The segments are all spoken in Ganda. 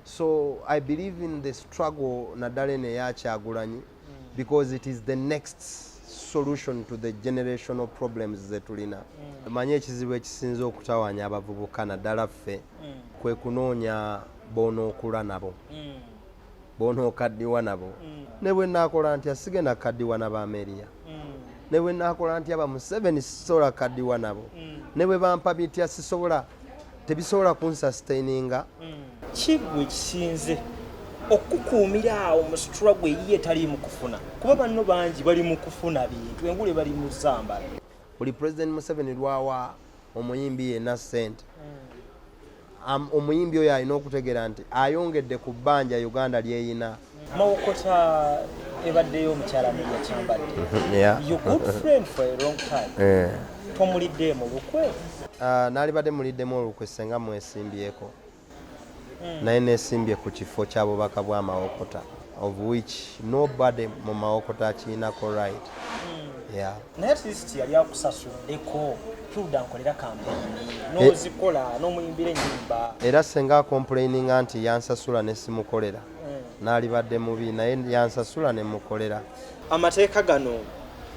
So I believe in the struggle naddala eno eyakyagulanyi because it is the next solution to the generational problems ze tulina. Manyi ekizibu ekisinza okutawaanya abavubuka naddala ffe kwe kunoonya bonookula nabo bonookaddiwa nabo. Ne bwe naakola ntya sigenda kaddiwa n'Abaameriya. Ne bwe naakola ntya ba Museveni sisobola kaddiwa nabo. Ne bwe bampa bitya sisobola tebisobola kunsustaininga. Ki gwe kisinze okukuumira awo mu struggle eyiye tali mu kufuna? Kuba banno bangi bali mu kufuna bintu, engule bali mu zamba. Buli President Museveni lwawa omuyimbi yenna ssente. Omuyimbi oyo alina okutegeera nti ayongedde ku bbanja Uganda lyeyina. Mawokota ebaddeyo omukyala Meya Kyambadde. You good friend for a long time. Tomulidde mu lukwe? Naalibadde muliddemu olukwe senga mwesimbyeko. Naye neesimbye ku kifo ky'abubaka bwa Mawokota, of which nobody mu Mawokota akiinako right. Naye at least yali akusasuddeko tuda nkolera kampeyini n'ozikola n'omuyimbira ennyimba. Era senga complaininga nti yansasula ne simukolera. Naalibadde mubi naye yansasula ne mukolera. Amateeka gano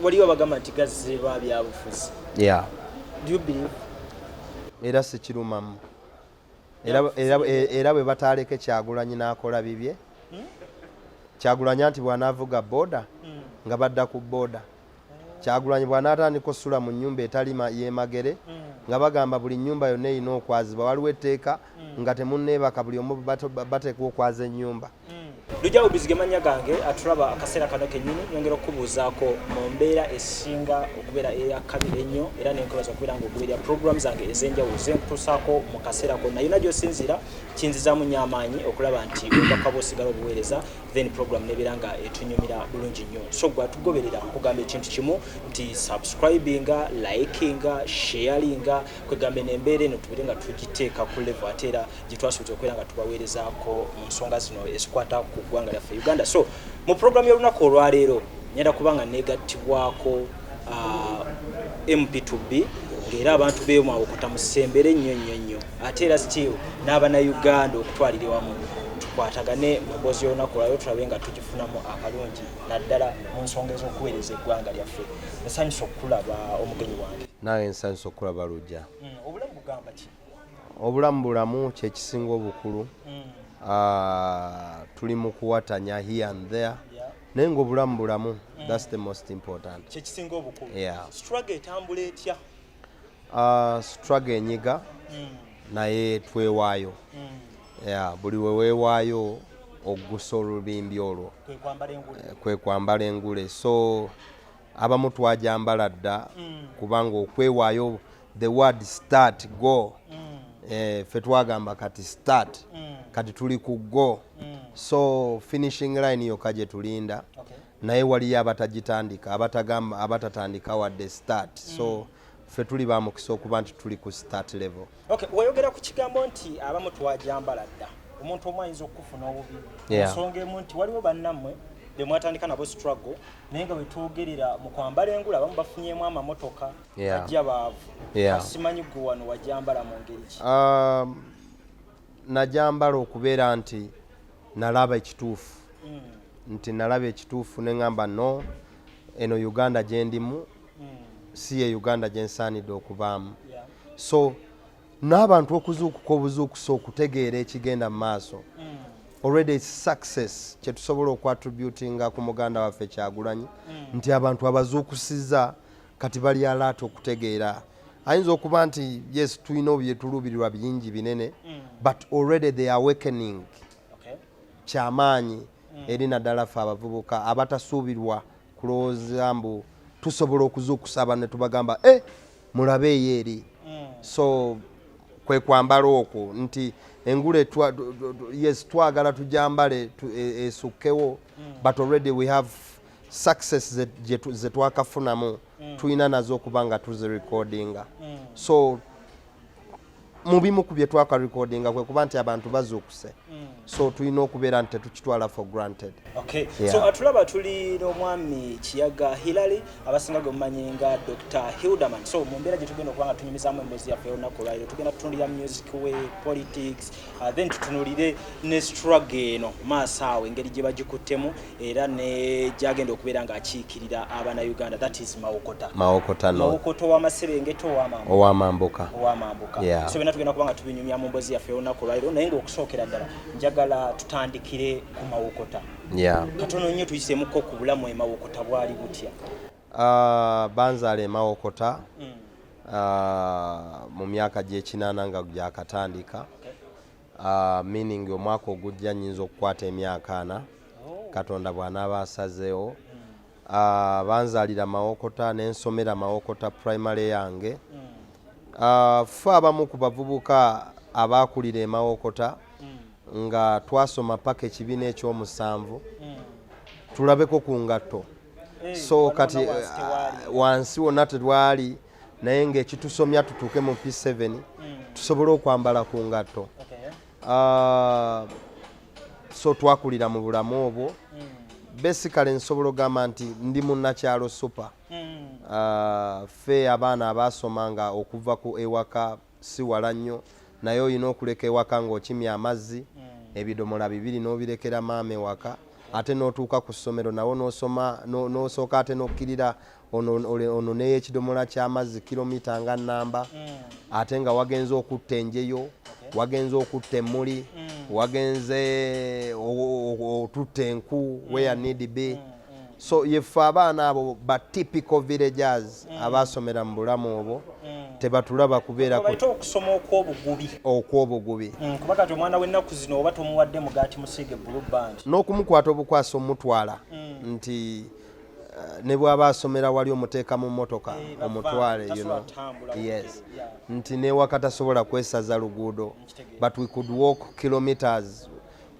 waliwo abagamba nti gazze ba byabufuzi. Do you believe? Era sikirumamu. Era bwe bataaleke Kyagulanyi n'akola bibye. Kyagulanyi nti bw'anaavuga booda nga badda ku booda. Kyagulanyi bw'anaatandika ossula mu nnyumba etali yeemagere nga bagamba buli nnyumba yonna erina okwazibwa. Waliwo etteeka nga temunneebaka buli omu bateekwa okwaza ennyumba. Lujjawo bizige mannya gange atulaba akaseera kano kennyini nyongera okubuuzaako mu mbeera esinga okubeera eyakabi ennyo era nenkwebaza okubeera ng'ogoberera program zange ez'enjawulo zenkutuusaako mu kaseera konna yonna gy'osinziira kinzizaamu nnyo amaanyi okulaba nti obubaka bw'osigala obuweereza then program nebeera nga etunyumira bulungi nnyo. So gwe atugoberera kugamba ekintu kimu nti subscribinga, likinga, sharinga kwegamba n'embeera eno tubeere nga tugiteeka ku level ate era gye twasuubira okubeera nga tubaweerezaako mu nsonga zino ezikwata ku ggwanga lyaffe Uganda. So mu program y'olunaku olwaleero nyenda kubanga negattibwako MP2B ng'era abantu beemawokota musembere nnyo ate era still n'Abannayuganda okutwalira wamu tukwatagane mu mboozi y'olunaku olwaleero tulabe nga tugifunamu akalungi naddala mu nsonga ez'okuweereza eggwanga lyaffe. Nsanyusa okulaba omugenyi wange. Nawe nsanyusa okulaba Lujja. Obulamu bugamba ki? Obulamu bulamu kyekisinga obukulu. Tuli mu kuwatanya here and there. Naye ng'obulamu bulamu. That's the most important. Kyekisinga obukulu. Struggle etambula etya? Struggle enyiga naye twewaayo. Buli we weewaayo oggusa olubimbi olwo kwe kwambala engule. So abamu twajambala dda kubanga okwewaayo the word start go. Ffe twagamba kati start kati tuli ku go. So finishing line yokka gye tulinda naye waliyo abatagitandika abatatandika wadde start. So ffe tuli ba mukisa okuba nti tuli ku start level. Wayogera ku kigambo nti abamu twajambala dda omuntu omu ayinza okufuna obubi ensonga emu nti waliwo bannammwe be mwatandika nabo struggle naye nga bwe twogerera mu kwambala engula abamu bafunyemu amamotoka bajja baavu. Simanyi gwe wano wajambala mu ngeri ki? Najambala okubeera nti nalaba ekituufu nalaba ekituufu ne ngamba no eno Uganda gye ndimu si ye Uganda gye nsaanidde okubaamu. So n'abantu okuzuukuka obuzuukusa okutegeera ekigenda mu maaso already it's success kye tusobola okwatributinga ku muganda waffe Kyagulanyi nti abantu abazuukusiza kati bali alaata okutegeera. Ayinza okuba nti yes tulina bye tuluubirirwa bingi binene but already they are awakening kyamaanyi eri naddala ffe abavubuka abatasuubirwa kulowooza mbu tusobola okuzuukusa abantu ne tubagamba mulabe eyo eri. So kwe kwambala okwo nti engule yes twagala tujambale esukkewo but already we have success ze twakafunamu tulina nazo okuba nga tuzirecordinga. So mu bimu ku bye twaka recordinga kwe kuba nti abantu bazuukuse so tulina okubeera nti tetukitwala for granted. Okay. Yeah. So atulaba tuli n'omwami Kiyaga Hilary abasinga gomanyi nga Dr. Hilderman. So mu mbeera gye tugenda okuba nga tunyumizaamu emboozi yaffe olunaku lwaliro tugenda tutunulira music we politics then tutunulire ne struggle eno maaso awo engeri gye bagikuttemu era ne gyagenda okubeera ng'akiikirira Uganda, that is Mawokota w'Amaserengeta ow'Amambuka. Yeah. So bena tugenda kuba nga tubinyumya mu mboozi yaffe olunaku lwaliro naye ng'okusookera ddala njagala tutandikire ku Mawokota. Yeah. Katono nnyo tuyiseemuko ku bulamu Mawokota bwali butya. Banzaale Mawokota mu myaka gy'ekinaana nga gyakatandika. Meaning omwaka ogujja nnyinza okukwata emyaka 4 Katonda bw'anaaba asazeewo. Banzaalira Mawokota n'ensomera Mawokota primary yange. Ffe abamu ku bavubuka abaakulira Mawokota nga twasoma paka ekibiina eky'omusanvu tulabeko ku ngatto. So kati wansi wonna tetwali naye ng'ekitusomya tutuuke mu P7 tusobole okwambala ku ngatto. So twakulira mu bulamu obwo. Basically nsobola ogamba nti ndi munnakyalo super. Ffe abaana abaasoma nga okuva ku ewaka si wala nnyo naye olina okuleka ewaka ng'okimya amazzi ebidomola 2 n'obirekera maama ewaka ate n'otuuka ku ssomero nawo n'osoma n'osooka ate n'okkirira ono n'ekidomola ky'amazzi kilomita nga nnamba ate nga wagenze okutta enjeyo wagenze okutta emmuli wagenze otutta enku where need be. So yeffe abaana abo ba typical villagers abaasomera mu bulamu obwo tebatulaba kubeera okusoma okw'obugubi kuba kati omwana w'ennaku zino oba tomuwadde mugaati musiige blue band n'okumukwata obukwasa omutwala nti ne bw'aba asomera wali omuteeka mu mmotoka omutwale yes nti n'ewaka tasobola kwesaza luguudo but we could walk kilometers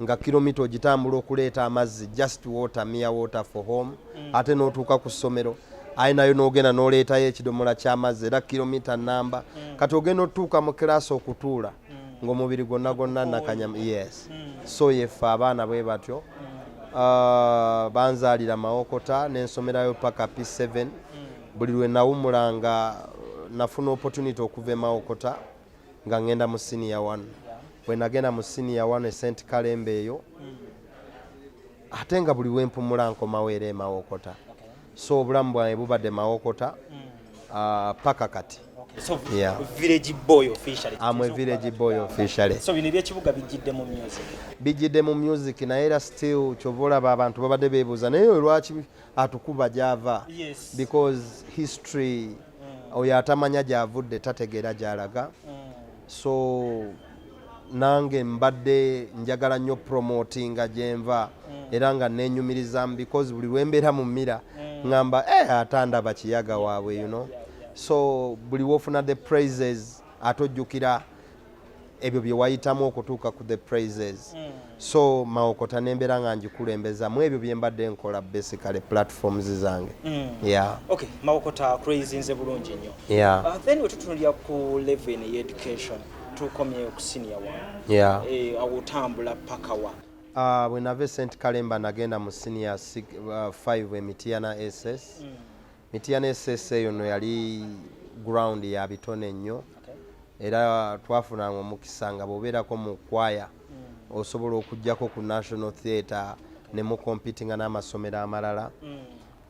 nga kilomita ogitambula okuleeta amazzi just water mere water for home ate n'otuuka ku ssomero ayi nayo n'ogenda n'oleetayo ekidomola ky'amazzi era kilomita nnamba kati ogenda otuuka mu kiraasi okutuula ng'omubiri gwonna nakanyama yes so yeffe abaana bwe batyo. Banzaalira Mawokota n'ensomerayo paka P7 buli lwe nawumulanga nafuna opportunity okuva e Mawokota nga ngenda mu senior 1 bwe nagenda mu senior 1 e St. Kalembe eyo ate nga buli lwempumula nkomawo era e Mawokota so obulamu bwange bubadde Mawokota paka kati. So village boy officially. I'm a village boy officially. So bino ebyekibuga bijjidde mu music. Bijjidde mu music naye era still kyovola abantu babadde beebuuza naye lwaki atukuba gy'ava. Yes. Because history oyo atamanya gy'avudde tategeera gy'alaga. So nange mbadde njagala nnyo promotinga gyenva era nga neenyumirizamu because buli lwembeera mu mmira ngamba atandaba Kiyaga waabwe you know. So buli wofuna the praises atojjukira ebyo bye wayitamu okutuuka ku the praises. So Mawokota nembeera nga ngikulembeza mu ebyo bye mbadde nkola basically platforms zange. Yeah. Okay, Mawokota crazy nze bulungi nnyo. Yeah. Then wetutunulira ku level in education tukomye ku senior 1. Yeah. Awutambula paka wa. Bwe nava St. Kalemba nagenda mu senior 5 Mitiana SS. Mitiana SS eyo no yali ground ya bitone nnyo era twafunanga omukisa nga bw'obeerako mu kwaya osobola okujjako ku National Theatre ne mu competinga n'amasomero amalala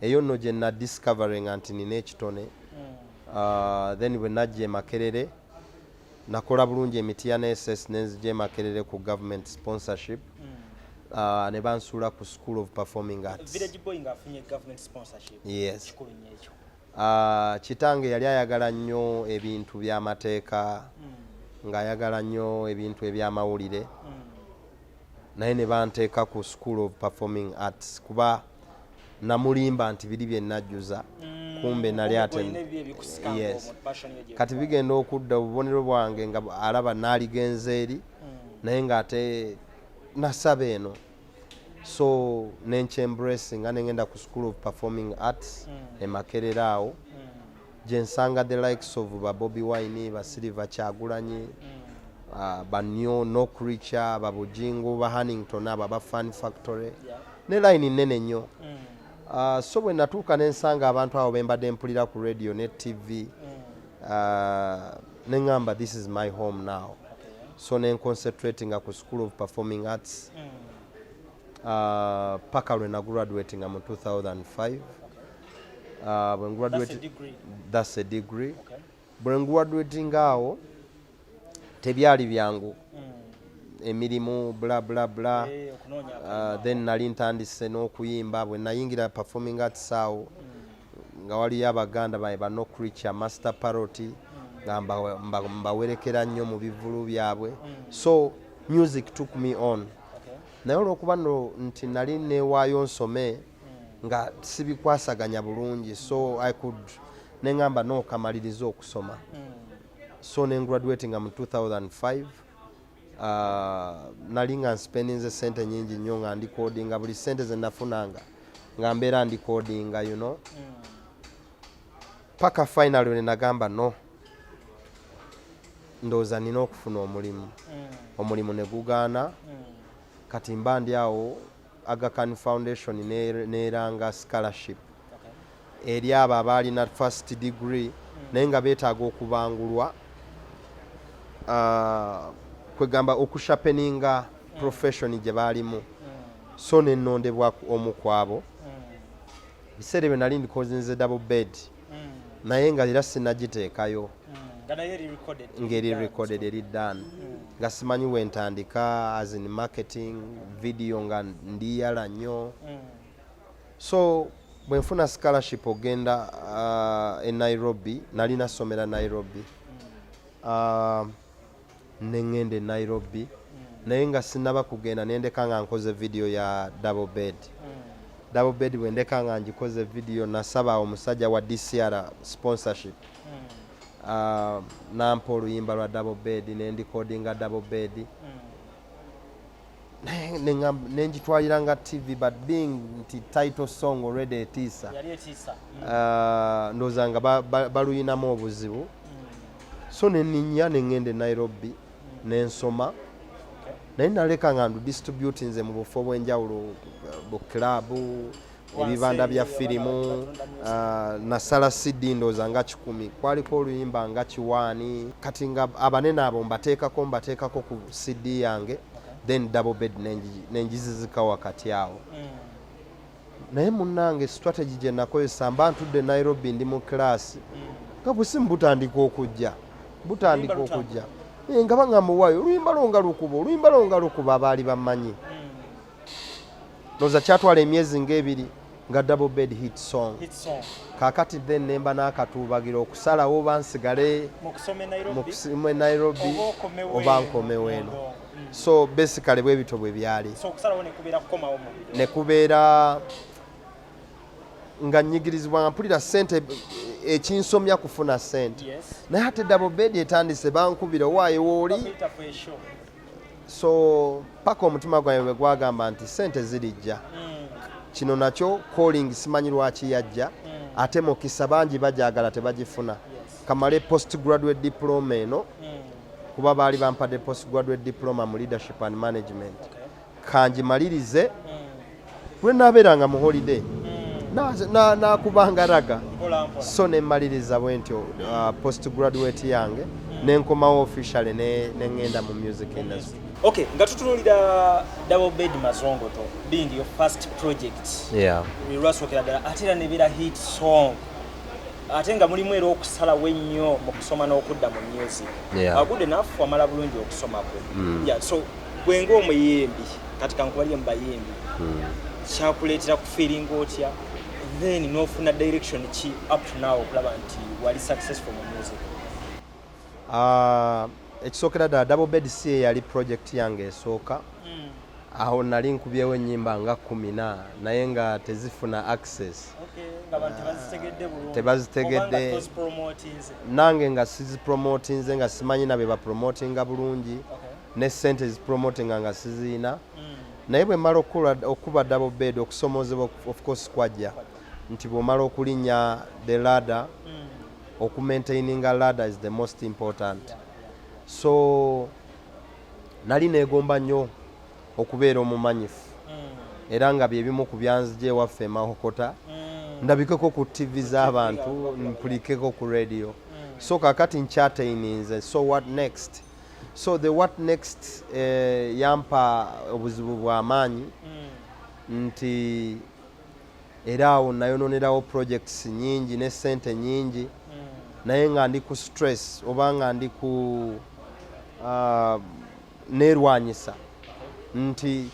eyo nno gye na discovering nti nina ekitone then bwe najja e Makerere nakola bulungi Mitiana SS nenzija e Makerere ku government sponsorship. Ne bansuula ku School of Performing Arts. Village boy nga afunye government sponsorship. Yes. Kikulu nnyo ekyo. Kitange yali ayagala nnyo ebintu by'amateeka ng'ayagala nnyo ebintu eby'amawulire naye ne banteeka ku School of Performing Arts kuba namulimba nti biri bye najjuza kumbe nali ate yes. Kati bigenda okudda obubonero bwange nga alaba naaligenza eri naye ng'ate nasaba eno so nenkyembrace nga nengenda ku School of Performing Arts e Makerere awo gye nsanga the likes of ba Bobi Wine ba Silver Kyagulanyi banyo no creature babujingo ba Hannington aba Fun Factory ne line nene nnyo. So bwe natuuka n'ensanga abantu abo bembadde mpulira ku radio ne TV ne ngamba this is my home now. So ne concentrating ku School of Performing Arts paka lwe na graduating mu 2005. When graduating, that's a degree. When graduating awo tebyali byangu emirimu bla bla bla. Then nali ntandise n'okuyimba bwe nayingira Performing Arts awo nga waliyo abaganda ba no creature master parody nga mbawerekera nnyo mu bivulu byabwe. So music took me on. Naye olw'okuba nti nali neewaayo nsome nga sibikwasaganya bulungi, so I could nengamba no kamaliriza okusoma. So ne graduating mu 2005. Nali nga spending sente nyingi nnyo nga ndi codinga, buli sente ze nafunanga nga mbeera ndi codinga, you know. Paka finally ne nagamba no, ndowooza nina okufuna omulimu. Omulimu ne gugaana. Kati mba ndi awo Aga Khan Foundation neeranga scholarship eri abo abaalina first degree naye nga beetaaga okubangulwa kwegamba okushapeninga profession gye baalimu. So nennondebwa omu kwabo. Biseera bye nali ndikozinze double bed naye nga era sinagiteekayo ngeri recorded eri done nga simanyi wentandika as in marketing video nga ndiyala nnyo. So bwe nfuna scholarship ogenda e Nairobi, nali nasomera Nairobi, nengende Nairobi naye nga sinaba kugenda nendeka nga nkoze video ya double bed. Double bed wendeka nga njikoze video nasaba omusajja wa DCR sponsorship. Nampa oluyimba lwa double bed nendicodinga double bed nenjitwaliranga TV, but being nti title song already etiisa ndowooza nga baluyinamu obuzibu. So neninya nengende Nairobi nensoma naye naleka nga ndu distribute nze mu bufo bw'enjawulo bu club ebibanda bya firimu nasala CD ndowooza nga 10 kwaliko oluyimba nga kiwaani. Kati nga abanene abo mbateekako ku CD yange then double bed nenjizizika wakati awo. Naye munnange strategy gye nakozesa mba ntudde Nairobi ndi mu class nga busimu butandika okujja nga bangamba waayo oluyimba longa lukuba abaali bamanyi. Ndowooza kyatwala emyezi ng'ebiri nga double bed hit song. Kakati then nemba n'akatuubagira okusalawo oba nsigale mu kusoma Nairobi oba nkomewo eno. So basically bwe bito bwe byali. Ne kubeera nga nyigirizibwa mpulira sente ekinsomya kufuna sente. Naye ate double bed etandise bankubira waayo wooli. So paka omutima gwange bwe gwagamba nti sente zirijja. Kino nakyo calling simanyi lwaki yajja ate mukisa bangi bajagala tebagifuna. Kamale postgraduate diploma eno kuba baali bampadde postgraduate diploma mu leadership and management. Kangimalirize lwe nabeeranga mu holiday nakubanga raga. So nemmaliriza bwentyo postgraduate yange nenkomawo officially nengenda mu music industry. Okay, nga tutunuulira double bed mazongoto being your first project. Lwasokera ddala ate era nebeera hit song. Ate nga mulimu era okusalawo ennyo mu kusoma n'okudda mu music. Good enough wamala bulungi okusomako. So bwenga omuyimbi kati kankubalire mu bayimbi kyakuleetera ku feeling otya then n'ofuna direction ki up to now okulaba nti wali successful mu music? Ekisookera ddala double bed si yali project yange esooka. Aho nali nkubyewo ennyimba nga 14 naye nga tezifuna access. Tebazitegedde nange nga sizipromotinze nga simanyi nabe bapromotinga bulungi ne sente zipromotinga nga siziina. Naye bwe mala okuba double bed okusomozebwa of course kwajja nti bw'omala okulinnya the ladder okumaintaininga ladder is the most important. So nali neegomba nnyo okubeera omumanyifu era nga bye bimu ku byanzije waffe emahokota ndabikeko ku tv z'abantu mpulikeko ku radio so kakati nkyateininze so what next so the what next yampa obuzibu bw'amaanyi nti era awo nayononerawo projects nyingi ne sente nyingi naye nga ndi ku stress oba nga ndi ku neerwanyisa nti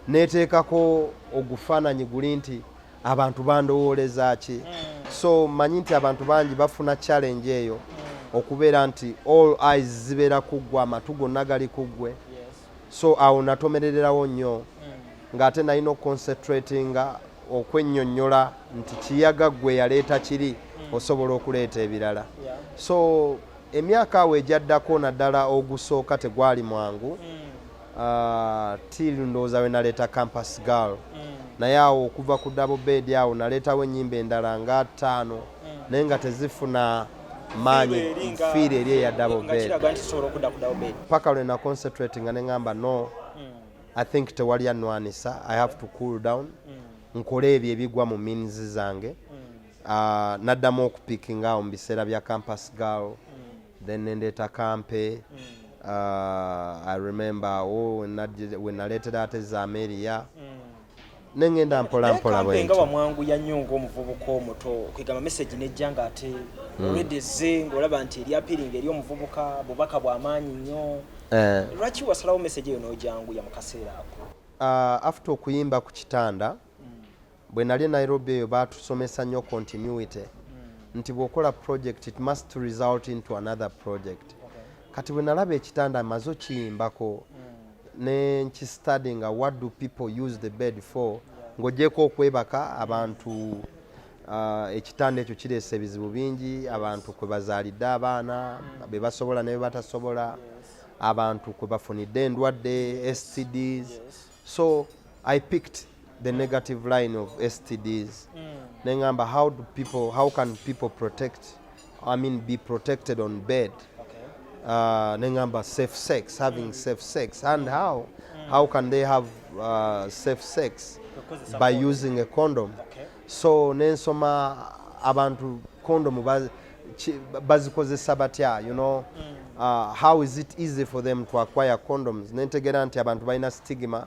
neteekako ogufaananyi guli nti abantu bandowooleza ki so manyi nti abantu bangi bafuna challenge eyo okubeera nti all eyes zibeera kuggwe amatu gonna gali kuggwe so awo natomerererawo nnyo ng'ate nalina oconcentratinga okwennyonnyola nti kiyaga ggwe yaleeta kiri osobola okuleeta ebirala so emyaka awo ejaddako naddala ogusooka tegwali mwangu till ndowooza we naleeta campus girl naye awo okuva ku double bed awo naleetawo ennyimba endala nga 5 naye nga tezifuna maanyi fiire eri eya double bed paka lwe naconcentrating nga neŋŋamba no I think tewali annwanisa I have to cool down nkole ebyo ebigwa mu means zange naddamu okupikinga awo mu biseera bya campus girl then nendeeta kampe I remember when naleetera ate za Ameriya nengenda mpola mpola bwe nga wamwangu ya nnyo ng'omuvubuka omuto kwegamba message nejja nga ate olwedeze ng'olaba nti eri apiringa eri omuvubuka bubaka bw'amaanyi nnyo lwaki wasalawo message eyo n'ojanguya mu kaseera ako after okuyimba ku kitanda bwe nali Nairobi eyo baatusomesa nnyo continuity nti bw'okola project it must result into another project kati bwe nalaba ekitanda maze okiyimbako ne nkistudyinga what do people use the bed for ng'ogyeko okwebaka abantu ekitanda ekyo kireesa ebizibu bingi abantu kwe bazaalidde abaana be basobola ne be batasobola abantu kwe bafunidde endwadde STDs so I picked the negative line of STDs nengamba how can people be protected on bed nengamba safe sex having safe sex and how can they have safe sex by using a condom so nensoma abantu condom bazikozesa batya how is it easy for them to acquire condoms nentegera nti abantu balina stigma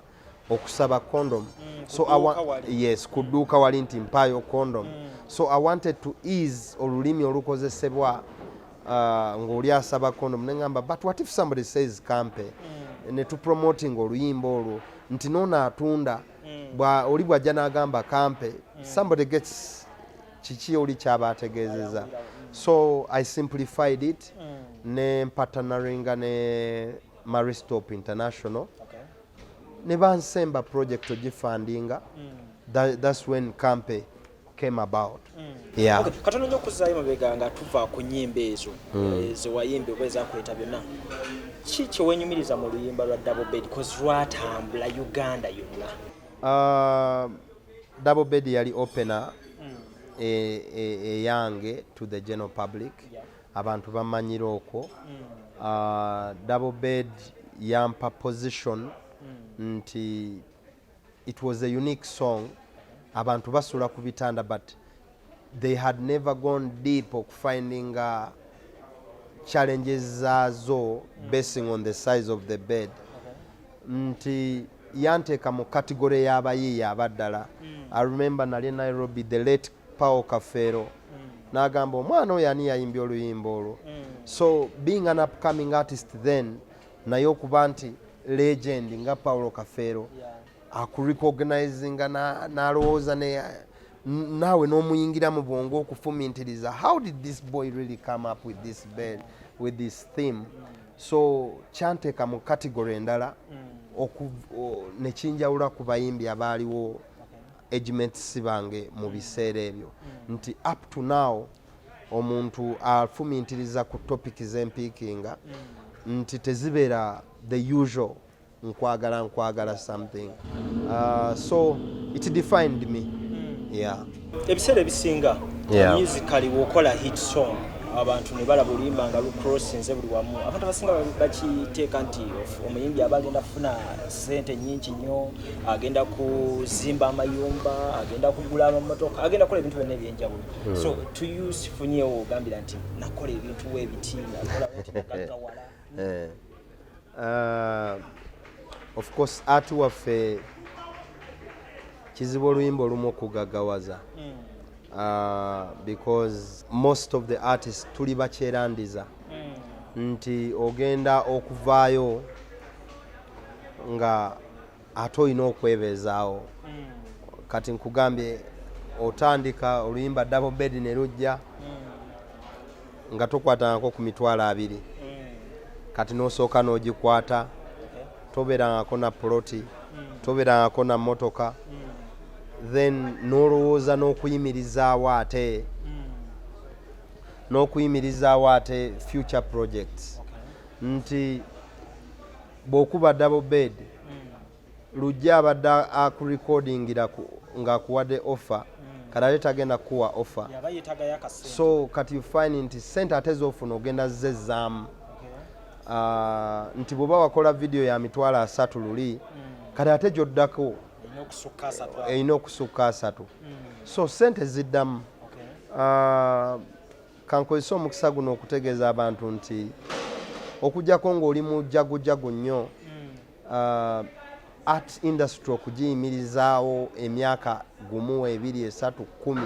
okusaba condom so kudduuka wali nti mpaayo condom so I wanted to ease olulimi olukozesebwa ng'oli asaba condom nengamba but what if somebody says kampe ne tupromoting oluyimba olwo nti noono atunda oli bw'ajja n'agamba kampe somebody gets kiki oli kyaba ategeezeza so I simplified it ne partneringa ne Maristop International ne bansemba project ogifandinga that's when kampe came about katono nnyo okuzaayo mabega nga tuva ku nnyimba ezo zewayimba oba ezakuleeta byonna ki kyeweenyumiriza mu luyimba lwa double bed cause lwatambula Uganda yonna double bed yali opener eyange to the general public abantu bamanyire okwo double bed yampa position nti it was a unique song abantu basula ku bitanda but they had never gone deep okufinding challenges zazo basing on the size of the bed nti yanteeka mu category y'abayiiya abaddala I remember nali Nairobi the late Paul Kafero n'agamba omwana oyo ani yayimbye oluyimba olwo so being an upcoming artist then naye okuba nti legend nga Paulo Kafero akurecognizinga n'alowooza naawe n'omuyingira mu bwongo okufumintiriza how did this boy really come up with this bed with this theme so kyanteeka mu category endala nekinjawula ku bayimbi abaaliwo agents bange mu biseera ebyo nti up to now omuntu afumintiriza ku topic z'empiikinga nti tezibeera the usual nkwagala something so it defined me ebiseera ebisinga musically wokola hit song abantu ne balaba oluyimba nga lucrossinze buli wamu abantu abasinga bakiteeka nti omuyimbi aba agenda kufuna ssente nnyingi nnyo agenda kuzimba amayumba agenda kugula amamotoka agenda kukola ebintu byonna ebyenjawulo so tuyusifunyewo ogambira nti nakola ebintu webiti nakola nagaggawala of course ati waffe kizibu oluyimba olumu okugaggawaza because most of the artists tuli bakyerandiza nti ogenda okuvaayo nga ate olina okwebeezaawo kati nkugambye otandika oluyimba double bed ne lujja nga tokwatangako ku $20,000 kati n'osooka n'ogikwata tobeerangako na ploti tobeerangako na motoka then n'olowooza n'okuyimirizaawo ate future projects nti bw'okuba double bed lujja abadde akurecordingira ng'akuwadde offer kati ate tagenda kuwa offer so kati you find nti sente ate z'ofuna ogenda zezzaamu nti bw'oba wakola video ya $30,000 luli kati ate gy'oddako erina okusukka 3 so sente ziddamu kankozesa omukisa guno okutegeeza abantu nti okujjako ng'oli mu jagujagu nnyo art industry okugiyimirizaawo emyaka 1, 2, 3, 10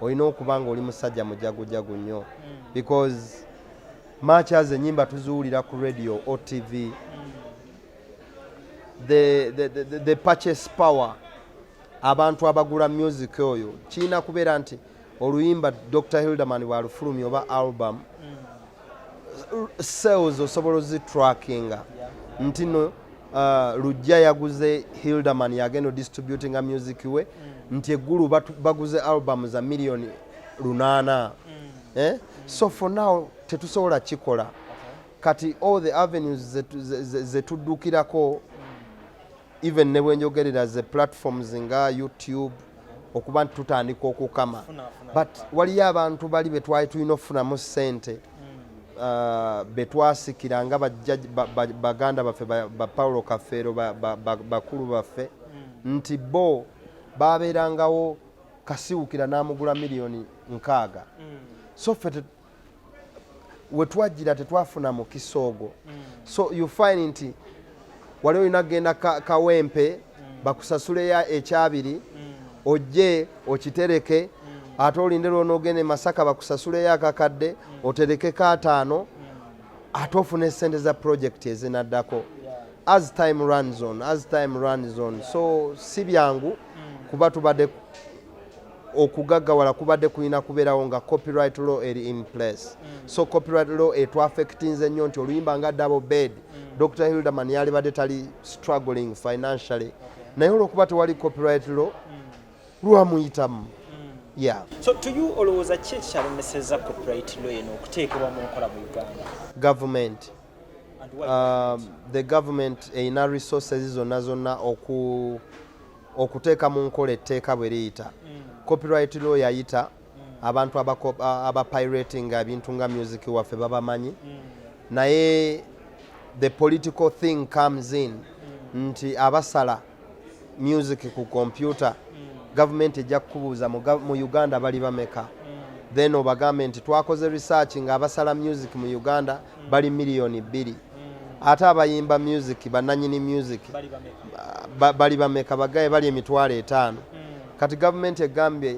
olina okuba nga oli musajja mujagujagu nnyo because matches ennyimba tuziwulira ku radio o TV the purchase power abantu abagula music oyo kiina kubeera nti oluyimba Dr. Hilderman bwalufulumya oba album sales osobola ozitrackinga nti no lujja yaguze Hilderman yagenda distributinga music we nti eggulu baguze album za million 8 so for now tetusobola kikola kati all the avenues zetuddukirako even ne bwenjogerera ze platforms nga YouTube okuba nti tutandika okukama but waliyo abantu bali betwali tulina okufunamu ssente betwasikira nga baganda baffe ba Paulo Kafeero bakulu baffe nti bo babeerangawo kasiwukira n'amugula million 6 so ffe wetwajjira tetwafuna mu kisoogo so you find nti wali olina kgenda kawempe bakusasuleyo ekyabiri ojje okitereke ate olindira onoogende Masaka bakusasuleyo akakadde otereke ka5 ate ofune essente za project ezinaddako as time runs on so si byangu kuba tubadde okugaggawala kubadde kulina kubeerawo nga copyright law eri in place so copyright law etwaffectinze nnyo nti oluyimba nga double bed Dr. Hilderman yali badde tali struggling financially naye olwokuba tewali copyright law lwamuyitamu so to you olowooza ki ekyalemeseza copyright law eno okuteekebwa mu nkola mu Uganda government the government erina resources zonna okuteeka mu nkola etteeka bwe liyita copyright law yayita abantu abapirating ebintu nga music waffe babamanyi naye the political thing comes in nti abasala music ku computer government ejja kukubuuza mu Uganda bali bameka then obagambe nti twakoze research nga abasala music mu Uganda bali million 2 ate abayimba music bannanyini music bali bameka bagaye bali $5,000 kati government egambye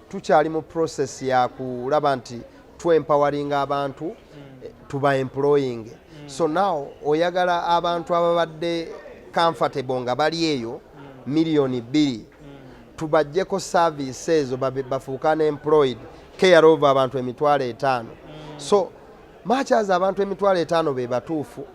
tukyali mu process ya kulaba nti empowering abantu tuba employing so now oyagala abantu ababadde comfortable nga bali eyo million 2 tubajjeko service ezo bafuukana employed care over abantu $5,000 so much as abantu $5,000 be batuufu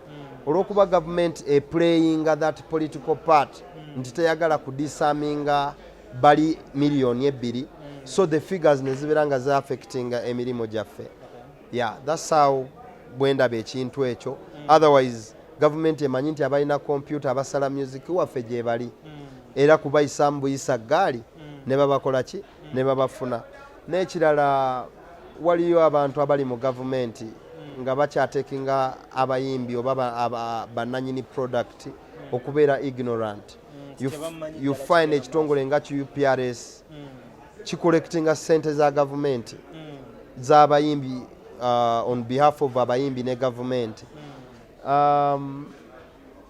olwokuba government playing that political part nti teyagala kudisaminga bali million 2 so the figures nezibeera nga za affecting emirimu gyaffe that's how bwendaba ekintu ekyo otherwise government emanyi nti abalina computer abasala music waffe gye bali era kubayisa mbuyisa gaali ne babakola ki ne babafuna n'ekirala waliyo abantu abali mu gavumenti nga bakyatekinga abayimbi oba bannanyini product okubeera ignorant. You find ekitongole nga UPRS kicollectinga ssente za gavumenti z'abayimbi on behalf of abayimbi ne gavumenti.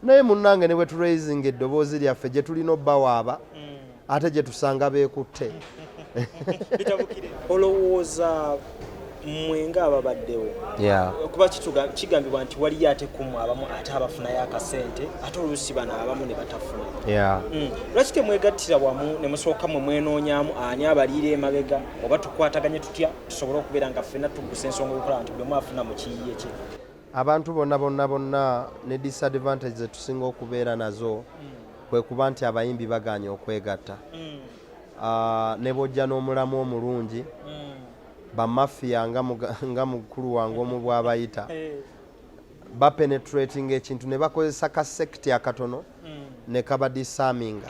Naye munnange ne bwe turaising eddoboozi lyaffe gye tulina obbawaaba ate gye tusanga beekutte. Olowooza mmwe ng'ababaddewo kuba kigambibwa nti waliyo ate kumu abamu ate abafunayo akasente ate oluusi bano abamu ne batafuna. Lwaki temwegattira wamu ne musooka mwe mwenoonyaamu ani abaliira emabega oba tukwataganye tutya tusobole okubeera nga ffenna tuggusa ensonga okukola nti buli omu afuna mu kiyiye kye? Abantu bonna ne disadvantage ze tusinga okubeera nazo kwe kuba nti abayimbi baganye okwegatta. Ne bw'ojja n'omulamu omulungi bamafiya nga mukulu wange omu bw'abayita bapenetrating ekintu ne bakozesa kasekiti akatono ne kabadisaminga.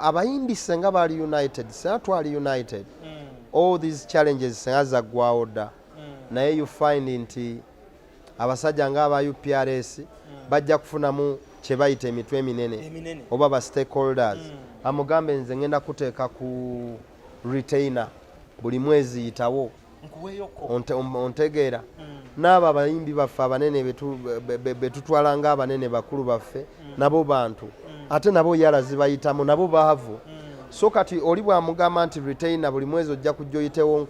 Abayimbi senga bali united, senga twali united, all these challenges senga zaggwawo dda. Naye you find nti abasajja ng'aba UPRS bajja kufunamu kye bayita emitwe eminene oba ba stakeholders. Amugambe nze ngenda kuteeka ku retainer buli mwezi yitawo ontegeera. N'abo abayimbi baffe abanene betutwala nga abanene bakulu baffe nabo bantu ate nabo yala zibayitamu nabo baavu. So kati oli bwamugamba nti retainer buli mwezi ojja kujja oyitewo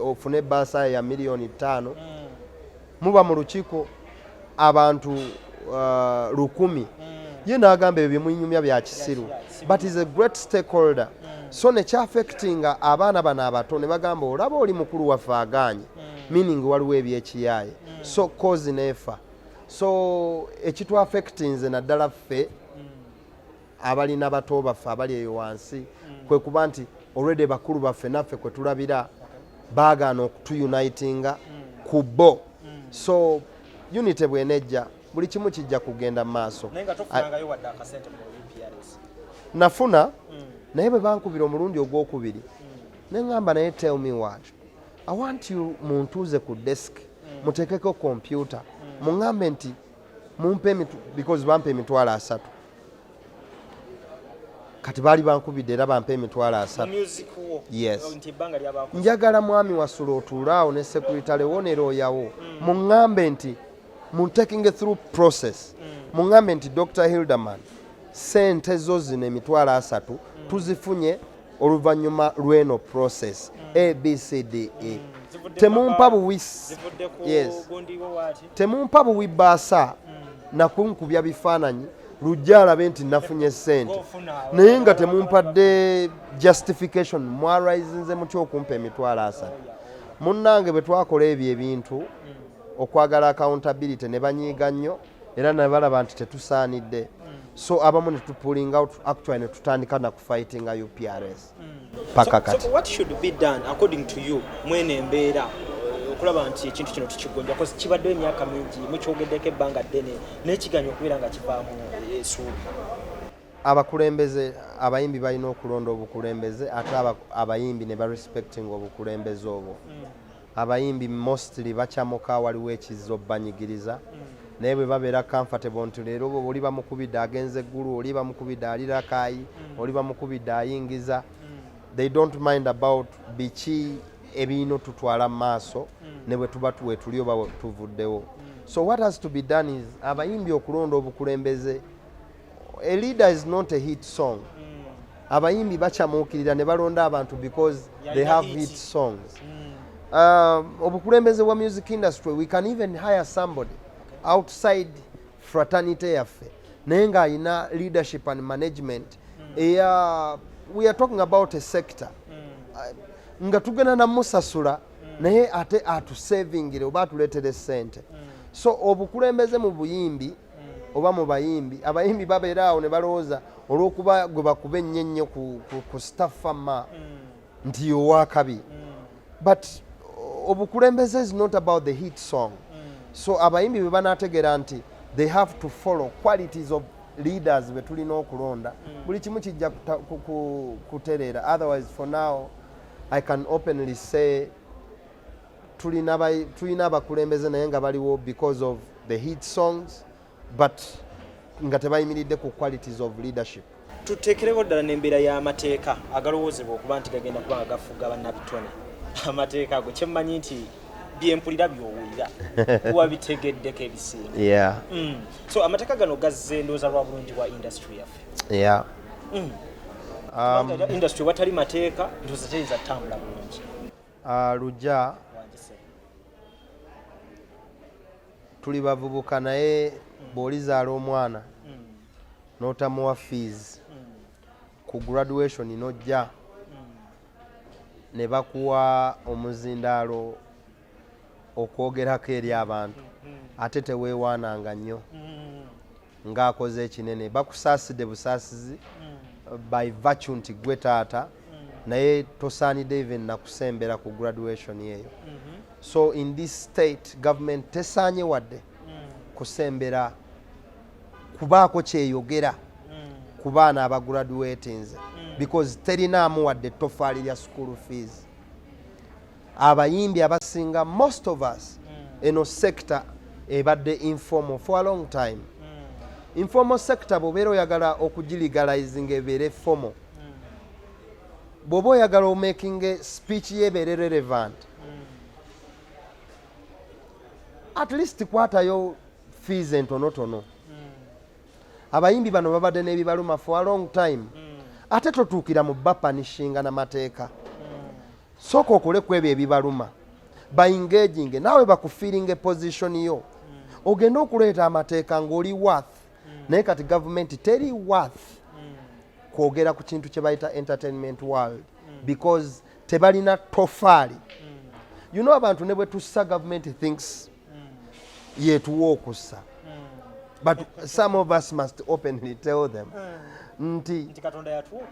ofune baasa ya $5,000,000 muba mu lukiiko abantu 1,000 ye n'agamba ebyo bimunyumya bya kisiru but is a great stakeholder. So ne kyaffectinga abaana bano abato ne bagamba olaba oli mukulu waffe aganye meaning waliwo ebyekiyaaye so cause nefa. So ekitwaffectinze naddala ffe abalina bato baffe abali eyo wansi kwe kuba nti already bakulu baffe naffe kwe tulabira baagaana okutuyunitinga ku bo. So unity bwenejja buli kimu kijja kugenda mu maaso. Nafuna naye bwe bankubira omulundi ogwokubiri ne ngamba naye tell me what I want you muntuuze ku desk muteekeko computer muŋŋambe nti mumpe because bampa $3,000 kati baali bankubidde era bampa $3,000. Yes. Njagala mwami Wasula otuulaawo ne sekuritale wonero oyawo muŋŋambe nti taking through process muŋŋambe nti Dr. Hilderman sente zo zino $3,000 tuzifunye oluvannyuma lw'eno process ABCDE. Temumpa buwisi. Yes. Temumpa buwi baasa nakunkubya bifaananyi lujja alabe nti nafunye sente naye nga temumpadde justification mwarayizinze mutya okumpa $3,000. Munnange bwe twakola ebyo ebintu okwagala accountability ne banyiiga nnyo era ne balaba nti tetusaanidde. So abamu ne tupuling out actually ne tutandika na kufightinga UPRS. Paka kati. So what should be done according to you mwene embeera okulaba nti ekintu kino tukigonja because kibadde emyaka mingi mukyogeddeko ebbanga ddene n'ekiganya okubeera nga kivaamu essuubi? Abakulembeze abayimbi balina okulonda obukulembeze ate abayimbi ne barespecting obukulembeze obwo. Abayimbi mostly bakyamuka waliwo ekizo banyigiriza naye bwe babeera comfortable nti leero oli bamukubidde agenze eggulu oli bamukubidde alirakaayi oli bamukubidde ayingiza they don't mind about biki ebino tutwala maaso ne bwe tuba tuwe tuli oba tuvuddewo. So what has to be done is abayimbi okulonda obukulembeze. A leader is not a hit song. Abayimbi bakyamuukirira ne balonda abantu because they have hit songs. Obukulembeze wa music industry we can even hire somebody outside fraternity yaffe naye nga ayina leadership and management. We are talking about a sector nga tugenda namusasula naye ate atusavingire oba atuleetere sente. So obukulembeze mu buyimbi oba mu bayimbi abayimbi babeera awo ne balowooza olw'okuba gwe bakuba ennyo ku staffama nti yowaakabi but obukulembeze is not about the hit song. So abayimbi bwe banaategeera nti they have to follow qualities of leaders be tulina okulonda buli kimu kijja kutereera. Otherwise for now I can openly say tulina abakulembeze naye nga baliwo because of the hit songs but nga tebayimiridde ku qualities of leadership. Tuteekerewo ddala n'embeera y'amateeka agalowoozebwa okuba nti gagenda kuba nga gafuga bannabitone. Amateeka ago kyemmanyi nti byempulira byowulira wabitegeddeko ebisinga. So amateeka gano gazze ndowooza lwa bulungi bwa industry yaffe. Industry watali mateeka ndowooza teyinza ttambula bulungi. Lujja tuli bavubuka naye bw'olizaala omwana n'otamuwa fees ku graduation n'ojja ne bakuwa omuzindaalo okwogerako eri abantu ate teweewaananga nnyo ng'akoze ekinene bakusaasidde busaasizi by virtue nti gwe taata naye tosaanidde even nakusembera ku graduation yeeyo. So in this state government tesaanye wadde kusembera kubaako kyeyogera ku baana abagraduatinze because terinaamu wadde tofaali lya school fees. Abayimbi abasinga most of us eno sector ebadde informal for a long time. Informal sector bw'obeera oyagala okugilegalizing ebeere formal, bw'oba oyagala omaking speech yebeere relevant, at least kwatayo fees entonotono. Abayimbi bano babadde n'ebibaluma for a long time ate totuukira mu bapanishinga n'amateeka. Sooka okole ku ebyo ebibaluma by engaging naawe bakufiiringa position yo ogenda okuleeta amateeka ng'oli worth naye kati gavumenti teri worth kwogera ku kintu kye bayita entertainment world because tebalina tofaali. You know abantu ne bwe tussa gavumenti thinks yetuwa okussa but some of us must openly tell them nti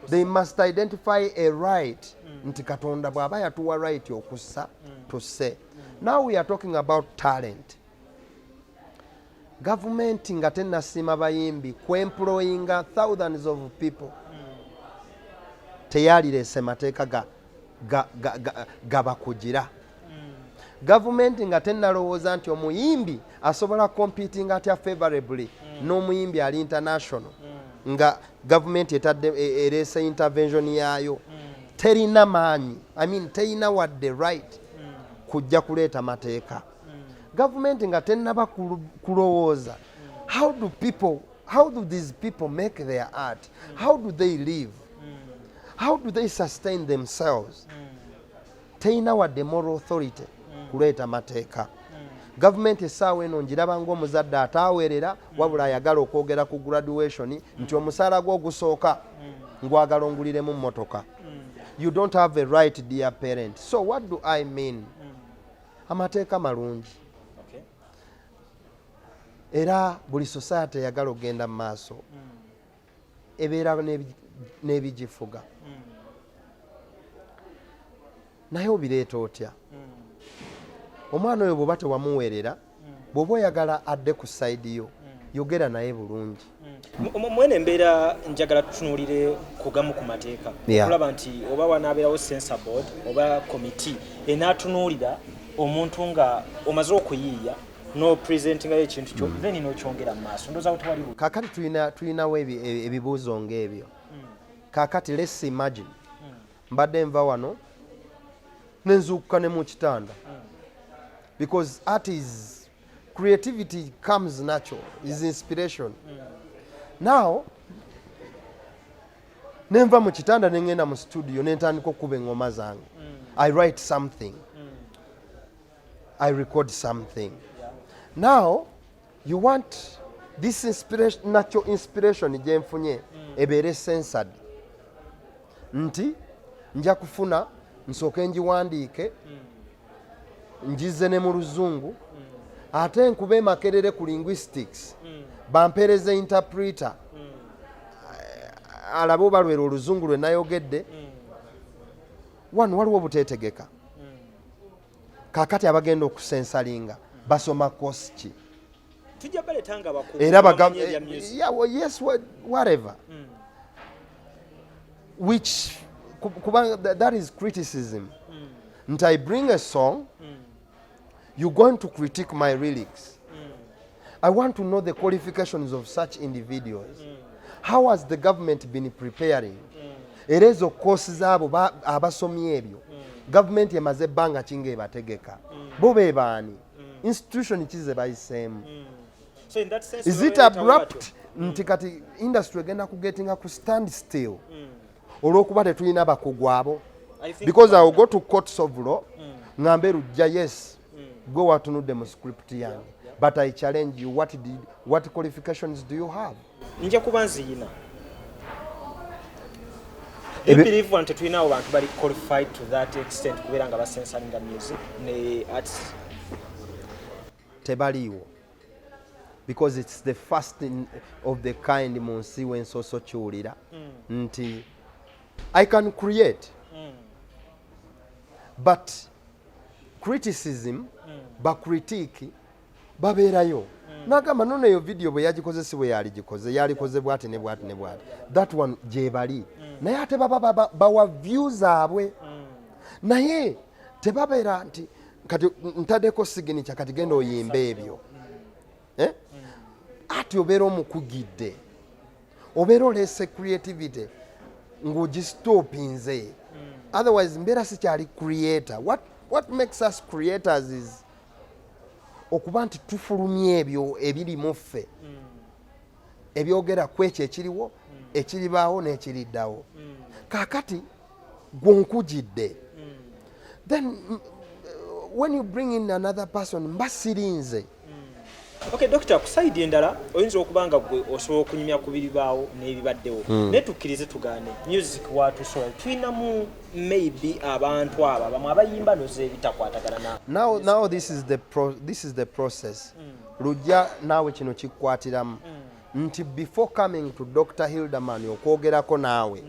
they must identify a right nti katonda bw'aba yatuwa right okussa tusse. Now we are talking about talent. Government nga tennasiima bayimbi kwemployinga thousands of people teyalireese mateeka gabakugira. Gavumenti nga tennalowooza nti omuyimbi asobola competing atya favorably n'omuyimbi ali international nga gavumenti ereese intervention yaayo terina maanyi, I mean terina wadde right kujja kuleeta mateeka. Gavumenti nga tennaba kulowooza how do these people make their art, how do they live, how do they sustain themselves, terina wadde moral authority kuleeta mateeka. Gavumenti essaawa eno ngiraba ng'omuzadde ataawerera wabula ayagala okwogera ku graduation nti omusaala gwo ogusooka ngwagala onguliremu mmotoka. You don't have a right, dear parent. So what do I mean? Amateeka malungi era buli society eyagala ogenda mu maaso ebeera n'ebigifuga naye obireeta otya? Omwana oyo bw'oba tewamuweerera bw'oba oyagala adde ku sayidi yo yogera naye bulungi. Mwene embeera njagala tutunuulire kugamu ku mateeka okulaba nti oba wanaabeerawo censor board oba committee enaatunuulira omuntu nga omaze okuyiiya n'opresentingayo ekintu kyo then n'okyongera mu maaso ndowooza awo tewali buti. Kaakati tulinawo ebibuuzo ng'ebyo. Kaakati let's imagine mbadde nva wano nenzuukuka ne mu kitanda because art is creativity comes natural, is inspiration. Now nenva mu kitanda nengenda mu studio nentandika okuba engoma zange. I write something, I record something. Now you want this inspiration, natural inspiration gye nfunye ebeere censored nti nja kufuna nsooke ngiwandiike ngize ne mu luzungu ate nkube makerere ku linguistics bampeereze interpreter alabe oba lwera oluzungu lwe nayogedde wano waliwo obuteetegeka. Kaakati abagenda okusensalinga basoma course ki era yes whatever which that is criticism. Nti I bring a song you're going to critique my lyrics. I want to know the qualifications of such individuals. How has the government been preparing? Era ezo course zaabo abasomye ebyo government emaze ebbanga kinga ebategeka bo be baani institution ki ze bayiseemu. So in that sense, is it abrupt nti kati industry egenda kugetinga ku stand still olw'okuba tetulina bakugu abo? Because I will go to courts of law ngambe Lujja yes go watunudde mu script yange, but I challenge you, what qualifications do you have? Nja kuba nziyina. You believe want to know abantu bali qualified to that extent kubeera nga basensalinga music ne arts? Tebaliwo. Because it's the first of the kind mu nsi w'ensoso kiwulira nti I can create but criticism bacritique babeerayo. Nagamba none eyo video bwe yagikoze si bwe yalikoze bwati ne bwati ne bwati, that one gye bali naye ate baba bawa views abwe naye tebabeera nti kati ntaddeko signature kati genda oyimba ebyo ati obeera omukugidde, obeera oleese creativity ng'ogistopinze. Otherwise mbeera sikyali creator. What makes us creators is okuba nti tufulumya ebyo ebiri mu ffe ebyogera ku ekyo ekiriwo ekiribaawo n'ekiriddawo. Kaakati gwonkugidde then when you bring in another person mba sirinze. Okay, Doctor, kusaidi endala oyinza okubanga gwe osobola okunyumya ku biribaawo n'ebibaddewo naye tukkirize tugaane music watusobola tulinamu maybe abantu abo bamwe abayimba noze ebitakwatagana nawe. Now this is the process. Lujja naawe kino kikwatiramu nti before coming to Dr. Hilderman okwogerako naawe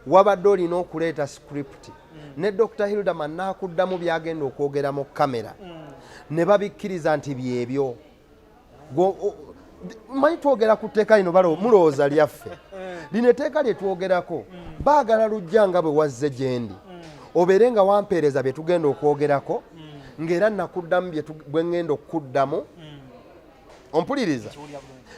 wabadde olina okuleeta script ne Dr. Hilderman n'akuddamu byagenda okwogera mu kamera ne babikkiriza nti byebyo. Manyi twogera ku tteeka lino mulowooza lyaffe lino etteeka lye twogerako baagala Lujja nga bwe wazze gye ndi obeere nga wampeereza bye tugenda okwogerako ng'era nakuddamu bwe ngenda okuddamu ompuliriza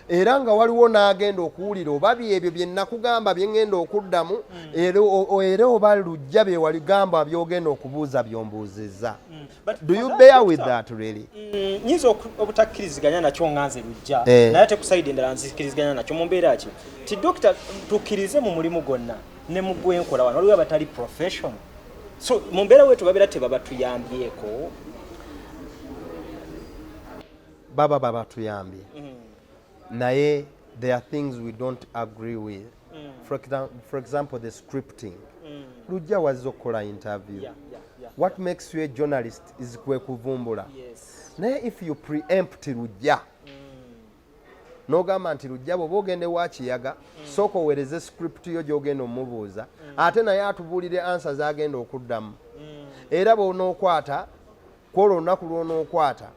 era nga waliwo n'agenda okuwulira oba byebyo bye nakugamba bye ngenda okuddamu era oba Lujja bye waligamba byogenda okubuuza byombuuzizza. Do you bear with that really? Nyinza obutakkiriziganya nakyo nganze Lujja naye ate kusaidi endala nzikkiriziganya nakyo mu mbeera ki ti Doctor tukkirize mu mulimu gwonna ne mu gwenkola wano waliwo abatali professional, so mu mbeera wetu babeera tebabatuyambyeko baba tuyambye naye there are things we don't agree with. For example, the scripting. Lujja wazze okukola interview. What makes you a journalist is kwe kuvumbula. Naye if you preempt Lujja n'ogamba nti Lujja bw'oba ogende wa Kiyaga sooka oweereze script yo gy'ogenda omubuuza ate naye atubuulire answer z'agenda okuddamu era bw'onookwata kwolwo olunaku lw'onookwata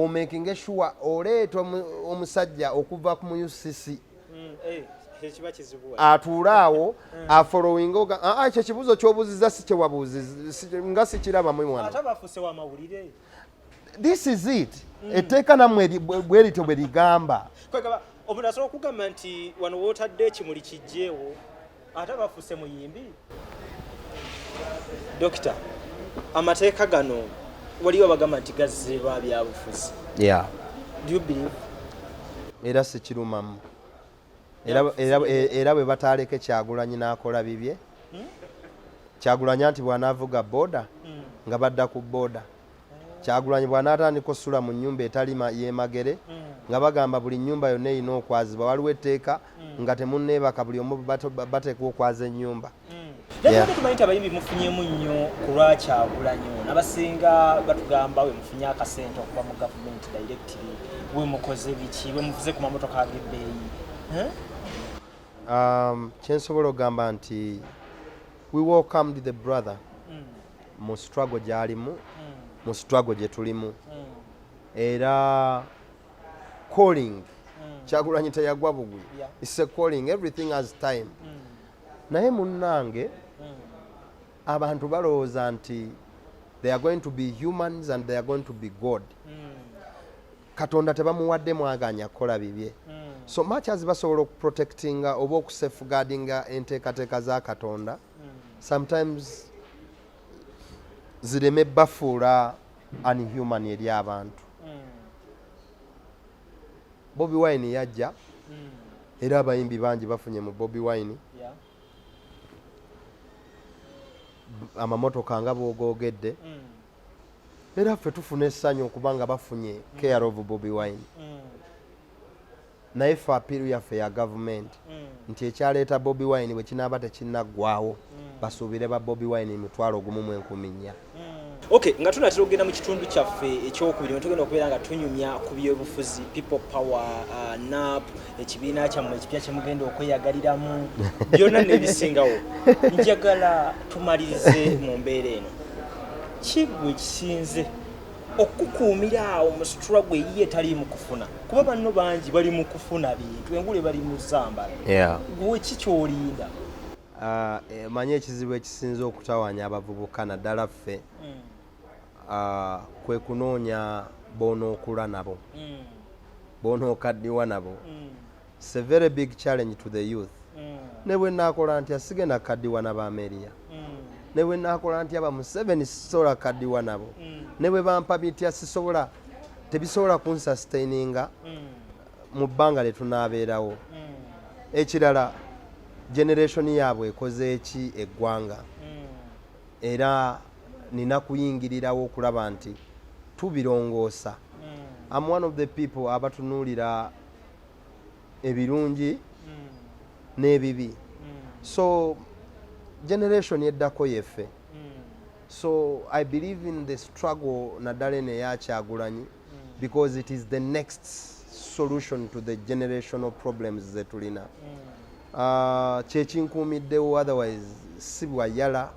making sure oleeta omusajja okuva mu UCC atuule awo afollowing ekyo kibuuzo ky'obuuziza si kyewabuuziza nga sikirabamu mwana. This is it. Etteeka nammwe bwe lityo bwe ligamba. Omuntu asobola okugamba nti wano wootadde ekimuli kijjeewo ate bafuuse muyimbi. Dokita, amateeka gano waliwo bagamba nti gazze lwa byabufuzi. Yeah. Do you believe? Era sikirumamu. Era bwe bataaleke Kyagulanyi n'akola bibye. Kyagulanyi nti bw'anaavuga booda nga badda ku booda. Kyagulanyi bw'anaatandika ossula mu nnyumba etali yeemagere nga bagamba buli nnyumba yonna erina okwazibwa. Waliwo etteeka nga temunneebaka buli omu bateekwa okwaza ennyumba. Naye tumanyi nti abayimbi mufunyemu nnyo ku lwa Kyagulanyi ono abasinga batugamba we mufunye akasente okuva mu gavumenti directly we mukoze biki we muvuze ku mamotoka ag'ebbeeyi. Kyensobola okugamba nti we welcomed the brother mu struggle gy'alimu mu struggle gye tulimu era calling Kyagulanyi teyagwa bugwi. It's a calling, everything has time. Naye munnange abantu balowooza nti they are going to be humans and they are going to be God. Katonda tebamuwadde mwaganya kukola bibye. So much as basobola okuprotectinga oba okusafeguardinga enteekateeka za Katonda, sometimes zireme bafuula unhuman eri abantu. Bobi Wine yajja era abayimbi bangi bafunye mu Bobi Wine. Amamotoka nga boogogedde era ffe tufuna essanyu okubanga bafunye care of Bobi Wine. Naye ffe apiiru yaffe ya gavumenti nti ekyaleeta Bobi Wine bwe kinaaba tekinnaggwawo basuubire ba Bobi Wine emitwalo gumu mu 1400. Okay, nga tunatera okugenda mu kitundu kyaffe ekyokubiri ne tugenda okubeera nga tunyumya ku byobufuzi, people power, NAP, ekibiina kyammwe ekipya kye mugenda okweyagaliramu byonna n'ebisingawo. Njagala tumalirize mu mbeera eno. Ki gwe kisinze okukuumira awo mu struggle eyiye etali mu kufuna? Kuba banno bangi bali mu kufuna bintu, engule bali mu ssamba. Gwe ki ky'olinda? Manye ekizibu ekisinze okutawaanya abavubuka naddala ffe kwe kunoonya boonookula nabo, boonookaddiwa nabo. It's a very big challenge to the youth. Ne bwe naakola ntya sigenda kaddiwa n'Abaameriya, ne bwe naakola ntya ba Museveni sisobola kaddiwa nabo, ne bwe bampa bitya sisobola, tebisobola kunsustaininga mu bbanga lye tunaabeerawo. Ekirala, generation yaabwe ekoze eki eggwanga, era nina kuyingirirawo okulaba nti tubirongoosa. I'm one of the people abatunuulira ebirungi n'ebibi. So generation yeddako yeffe. So I believe in the struggle naddala eno eya Kyagulanyi because it is the next solution to the generational problems ze tulina. Kyekinkuumiddewo, otherwise si bwayala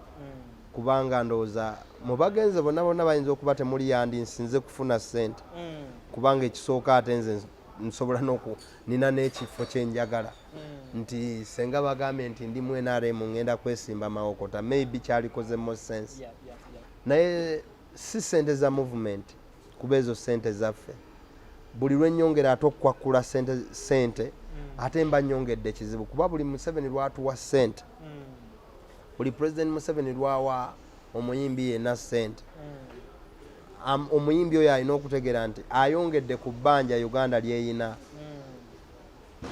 kubanga ndowooza mu bagenze bonna bonna bayinza okuba temuli yandi nsinze kufuna ssente kubanga ekisooka ate nze nsobola nina n'ekifo kyenjagala nti senga bagambe nti ndi mu NRM ngenda kwesimba Mawokota, maybe kyalikozemo sense. Naye si ssente za movement kuba ezo ssente zaffe. Buli lwennyongera ate okwakkula ssente ate mba nnyongedde kizibu kuba buli Museveni lwatuwa ssente, buli President Museveni lwawa omuyimbi yenna ssente, omuyimbi oyo alina okutegeera nti ayongedde ku bbanja Uganda lyeyina,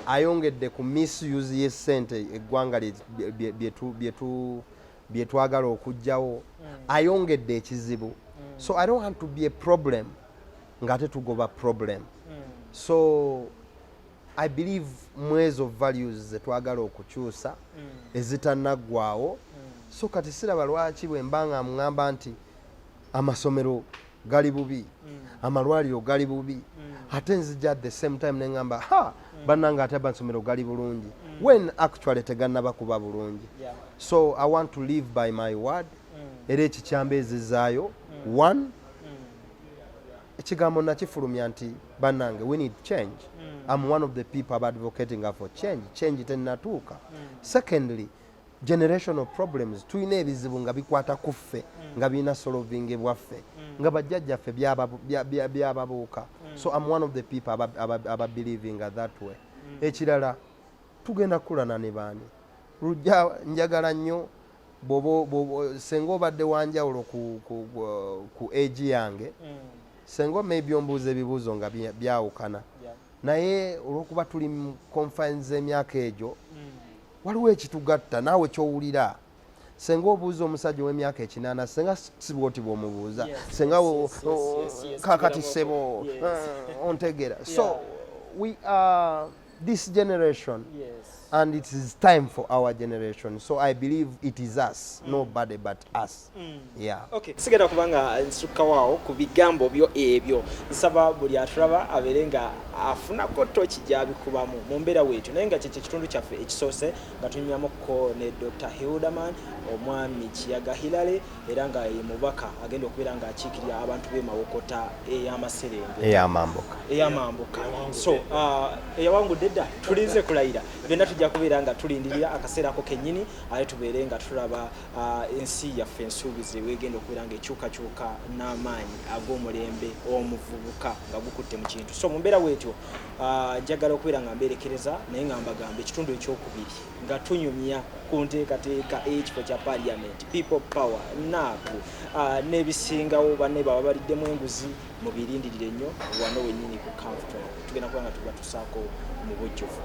ayongedde ku misuse y'essente eggwanga bye twagala okuggyawo, ayongedde ekizibu. So I don't want to be a problem ng'ate tugoba problem. So I believe mwezo values ze twagala okukyusa ezitannaggwawo. So kati siraba lwaki bwe mbanga amugamba nti amasomero gali bubi, amalwaliro gali bubi, ate nzija at the same time nengamba bannanga ate amasomero gali bulungi when actually tegannaba kuba bulungi. So I want to live by my word. Era ekikyambeezezaayo one, ekigambo nakifulumya nti bannange we need change. I'm one of the people advocating for change. Change tennatuuka. Secondly, generational problems tulina ebizibu nga bikwata ku ffe nga birina solving bwaffe nga bajjajjaffe byababuuka. So I'm one of the people aba believing that way. Ekirala, tugenda kukulana ne baani. Lujja njagala nnyo senga obadde wanjawulo ku age yange, senga maybe ombuuza ebibuuzo nga byawukana, naye olw'okuba tuli mu confines emyaka egyo waliwo ekitugatta naawe kyowulira. Senga obuuza omusajja w'emyaka 8 senga si bwoti bw'omubuuza, senga kakati ssebo ontegera. So we are this generation, and it is time for our generation. So I believe it is us, nobody but us. Yeah. Okay. Sigenda kubanga nsuka wao ku bigambo byo ebyo. Nsaba buli atraba aberenga afuna ko tochi jabi kubamu mu mbeera wetu. Naye nga kyekyo kitundu kyaffe ekisoose nga tunyumamu ko ne Dr. Hilderman omwami Kiyaga Hilary era nga ye mubaka agenda okubeera nga akiikirira abantu be Mawokota ey'Amamboka. So eyawangu dedda tulinze kulayira. Benda tujja kubeera nga tulindirira akaseera ako kennyini ate tubeere nga tulaba ensi yaffe ensuubizi weegenda okubeera nga ekyukakyuka n'amaanyi ag'omulembe omuvubuka nga gukutte mu kintu. So mu mbeera bwetyo njagala okubeera nga mbeerekereza naye nga mbagamba ekitundu ekyokubiri nga tunyumya ku nteekateeka ekifo kya parliament, people power, naapu n'ebisingawo banne baba baliddemu enguzi mu birindirire nnyo wano wennyini ku camp tugenda kuba nga tuba tusaako mu bujjuvu.